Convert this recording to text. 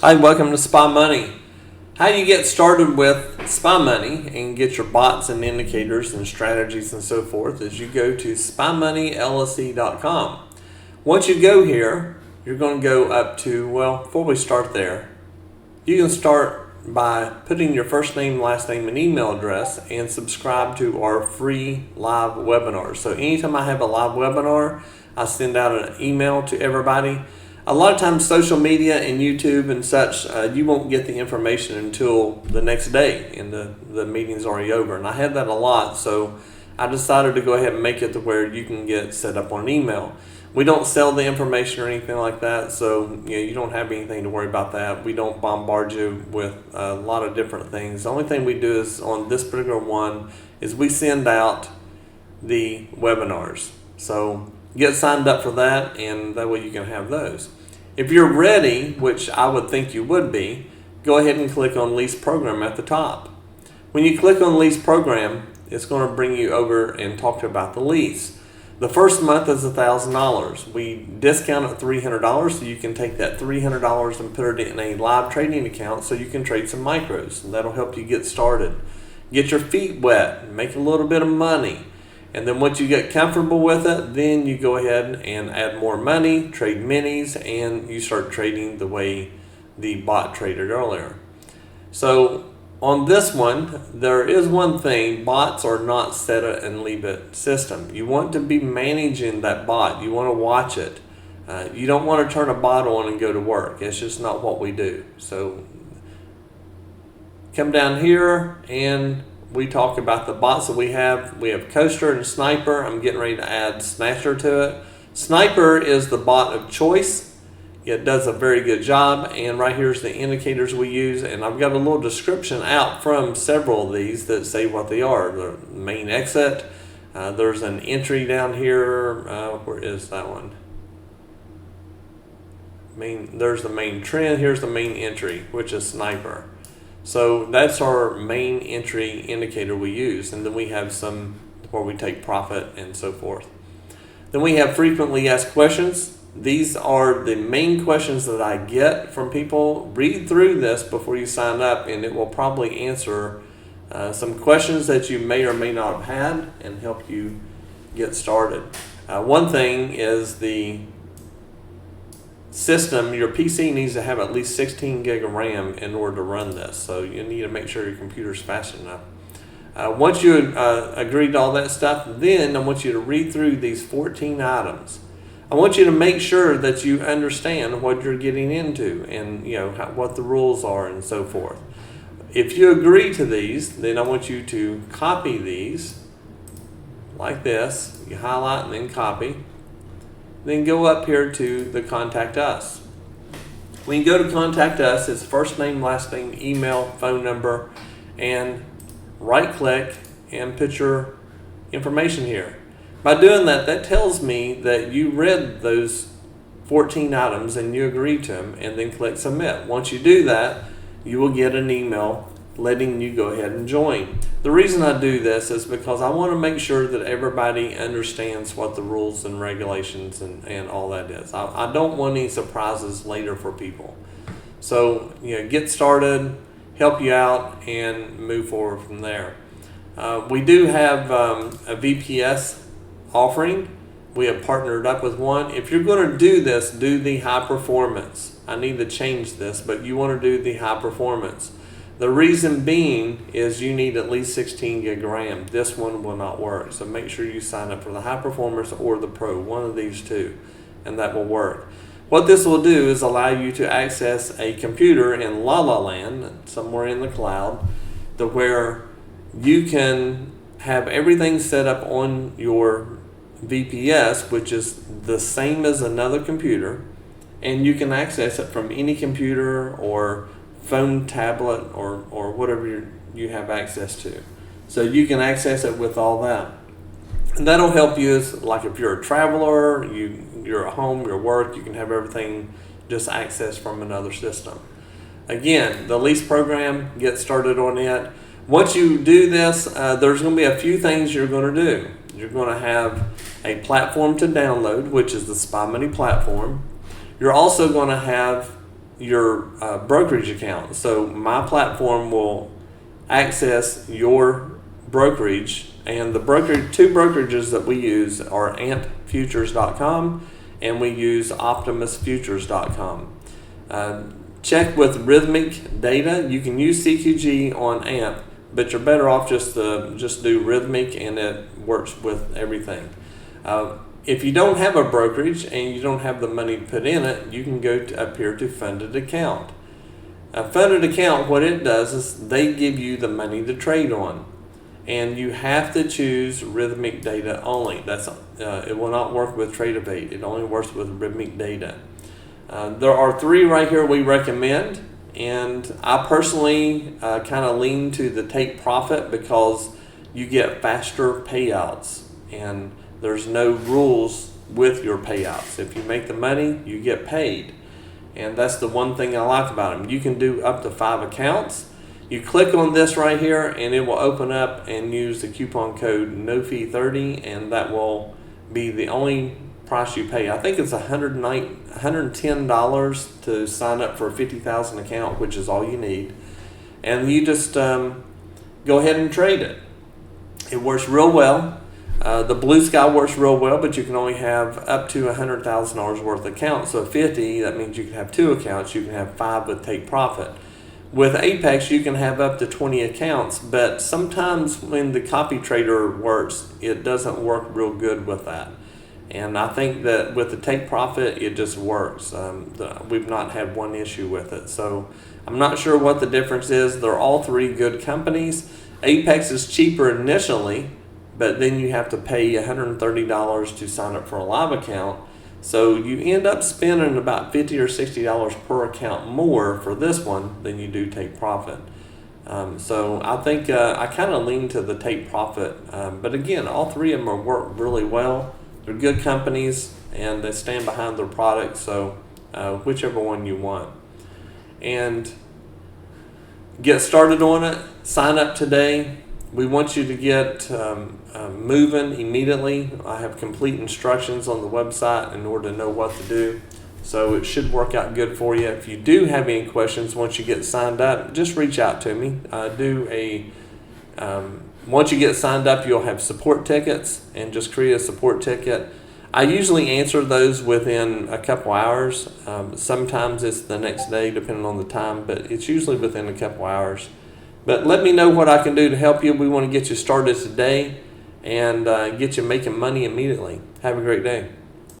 Hi, welcome to Spy Money. How you get started with Spy Money and get your bots and indicators and strategies and so forth is you go to spymoneyllc.com. Once you go here, you're going to go up to, well, before we start there, you can start by putting your first name, last name, and email address and subscribe to our free live webinars. So anytime I have a live webinar, I send out an email to everybody. A lot of times social media and YouTube and such, you won't get the information until the next day and the meeting's already over. And I had that a lot, so I decided to go ahead and make it to where you can get set up on an email. We don't sell the information or anything like that, so you don't have anything to worry about that. We don't bombard you with a lot of different things. The only thing we do is on this particular one is we send out the webinars. So get signed up for that, and that way you can have those. If you're ready, which I would think you would be, go ahead and click on Lease Program at the top. When you click on Lease Program, it's going to bring you over and talk to you about the lease. The first month is $1,000. We discount it $300, so you can take that $300 and put it in a live trading account so you can trade some micros, and that'll help you get started. Get your feet wet, make a little bit of money. And then once you get comfortable with it, then you go ahead and add more money, trade minis, and you start trading the way the bot traded earlier. So on this one, there is one thing: bots are not set it and leave it system. You want to be managing that bot. You want to watch it. You don't want to turn a bot on and go to work. It's just not what we do. So come down here and we talk about the bots that we have. We have Coaster and Sniper. I'm getting ready to add Snatcher to it. Sniper is the bot of choice. It does a very good job, and right here's the indicators we use, and I've got a little description out from several of these that say what they are. The main exit, there's an entry down here. Where is that one? There's the main trend. Here's the main entry, which is Sniper. So that's our main entry indicator we use, and then we have some where we take profit and so forth. Then we have frequently asked questions. These are the main questions that I get from people. Read through this before you sign up, and it will probably answer some questions that you may or may not have had and help you get started. One thing is the system. Your PC needs to have at least 16 gig of RAM in order to run this, so you need to make sure your computer's fast enough. Once you agree to all that stuff, then I want you to read through these 14 items. I want you to make sure that you understand what you're getting into and what the rules are and so forth. If you agree to these, then I want you to copy these like this. You highlight and then copy. Then go up here to the Contact Us. When you go to Contact Us, it's first name, last name, email, phone number, and right click and put your information here. By doing that, that tells me that you read those 14 items and you agree to them, and then click Submit. Once you do that, you will get an email letting you go ahead and join. The reason I do this is because I want to make sure that everybody understands what the rules and regulations and all that is. I don't want any surprises later for people. So get started, help you out, and move forward from there. We do have a VPS offering. We have partnered up with one. If you're going to do this, do the high performance. I need to change this, but you want to do the high performance. The reason being is you need at least 16 gig RAM. This one will not work, so make sure you sign up for the high performance or the pro, one of these two, and that will work. What this will do is allow you to access a computer in La La Land, somewhere in the cloud, to where you can have everything set up on your VPS, which is the same as another computer, and you can access it from any computer or phone, tablet, or whatever you have access to. So you can access it with all that. And that'll help you like if you're a traveler, you're at home, your work, you can have everything just accessed from another system. Again, the lease program, get started on it. Once you do this, there's going to be a few things you're going to do. You're going to have a platform to download, which is the Spy Money platform. You're also going to have your brokerage account. So my platform will access your brokerage, and the two brokerages that we use are ampfutures.com and we use optimusfutures.com. Check with Rhythmic Data. You can use CQG on AMP, but you're better off just do Rhythmic, and it works with everything. If you don't have a brokerage and you don't have the money to put in it, you can go up here to Funded Account. A funded account, what it does is they give you the money to trade on, and you have to choose Rhythmic Data only. It will not work with Tradeify. It only works with Rhythmic Data. There are 3 right here we recommend, and I personally kind of lean to the take profit because you get faster payouts, and there's no rules with your payouts. If you make the money, you get paid. And that's the one thing I like about them. You can do up to 5 accounts. You click on this right here and it will open up and use the coupon code NOFEE30, and that will be the only price you pay. I think it's $110 to sign up for a 50,000 account, which is all you need. And you just go ahead and trade it. It works real well. The BluSky works real well, but you can only have up to $100,000 worth of accounts. So 50, that means you can have 2 accounts. You can have 5 with take profit. With Apex, you can have up to 20 accounts, but sometimes when the copy trader works, it doesn't work real good with that. And I think that with the take profit, it just works. We've not had one issue with it. So I'm not sure what the difference is. They're all 3 good companies. Apex is cheaper initially, but then you have to pay $130 to sign up for a live account. So you end up spending about $50 or $60 per account more for this one than you do take profit. So I think I kind of lean to the take profit. But again, all 3 of them work really well. They're good companies and they stand behind their products. So whichever one you want. And get started on it. Sign up today. We want you to get moving immediately. I have complete instructions on the website in order to know what to do. So it should work out good for you. If you do have any questions once you get signed up, just reach out to me. Once you get signed up, you'll have support tickets, and just create a support ticket. I usually answer those within a couple hours. Sometimes it's the next day depending on the time, but it's usually within a couple hours. But let me know what I can do to help you. We want to get you started today and get you making money immediately. Have a great day.